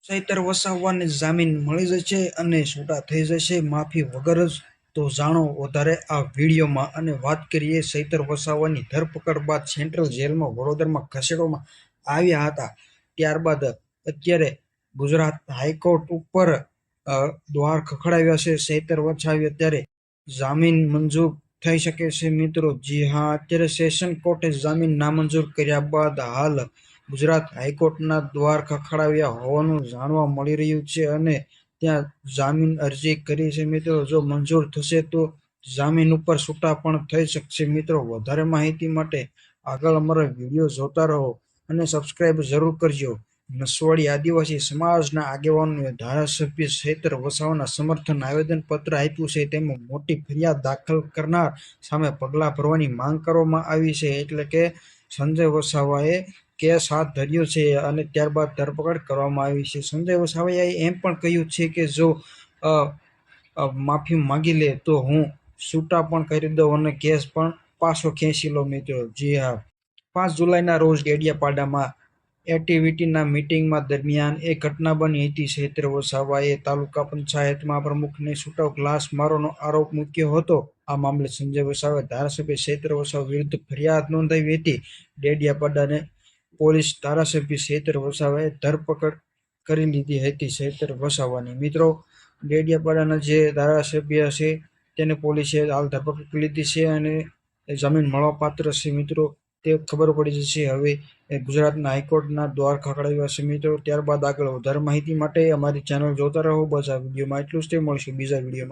ચૈતર વસાવાને જામીન મળી જશે અને છૂટા થઈ જશે માફી વગર જ? તો જાણો વધારે આ વિડીયોમાં. અને વાત કરીએ ચૈતર વસાવાની ધરપકડ બાદ સેન્ટ્રલ જેલમાં વડોદરામાં ખસેડવામાં આવ્યા હતા. ત્યારબાદ અત્યારે ગુજરાત હાઈકોર્ટ ઉપર દ્વાર ખખડાવ્યા છે. ચૈતર વસાવે અત્યારે જામીન મંજૂર થઈ શકે છે મિત્રો. જી હા, અત્યારે સેશન કોર્ટે જામીન નામંજૂર કર્યા બાદ હાલ ગુજરાત હાઈકોર્ટના દ્વાર ખખડાવ્યા હોવાનું જાણવા મળી રહ્યું છે અને ત્યાં જામીન અરજી કરી છે મિત્રો. જો મંજૂર થશે તો જામીન ઉપર છૂટા પણ થઈ શકશે મિત્રો. વધારે માહિતી માટે આગળ અમારો વિડીયો જોતા રહો અને સબસ્ક્રાઇબ જરૂર કરજો. નસવાડી આદિવાસી સમાજના આગેવાનોએ ધારાસભ્ય ચૈતર વસાવાના સમર્થન આવેદનપત્ર આપ્યું છે. તેમાં મોટી ફરિયાદ દાખલ કરનાર સામે પગલાં ભરવાની માંગ કરવામાં આવી છે. એટલે કે સંજય વસાવાએ કેસ હાથ ધર્યો છે અને ત્યારબાદ ધરપકડ કરવામાં આવી છે. સંજય વસાવાએ એમ પણ કહ્યું છે કે જો માફી માંગી લે તો હું છૂટા પણ કરી દઉં અને કેસ પણ પાછો ખેંચી લો મિત્રો. જી હા, 5 જુલાઈના રોજ ડેડિયાપાડામાં એટીવીટીના મીટિંગમાં દરમિયાન એક ઘટના બની હતી. ચૈતર વસાવાએ તાલુકા પંચાયતમાં પ્રમુખને છૂટો ગ્લાસ મારવાનો આરોપ મૂક્યો હતો. આ મામલે સંજય વસાવાએ ધારાસભ્ય ચૈતર વસાવા વિરુદ્ધ ફરિયાદ નોંધાવી હતી. ડેડિયાપાડાને પોલીસ ધારાસભ્ય ચૈતર વસાવાએ ધરપકડ કરી લીધી હતી. ચૈતર વસાવાની મિત્રો, ડેડિયાપાડાના જે ધારાસભ્ય છે તેને પોલીસે હાલ ધરપકડ કરી લીધી છે અને જામીન મળવાપાત્ર છે મિત્રો. તે ખબર પડી જશે હવે ગુજરાતના હાઈકોર્ટના દ્વાર ખખડાવ્યા છે મિત્રો. ત્યારબાદ આગળ વધારે માહિતી માટે અમારી ચેનલ જોતા રહો. બસ આ વિડીયોમાં એટલું જ. મળશે બીજા વિડીયોમાં.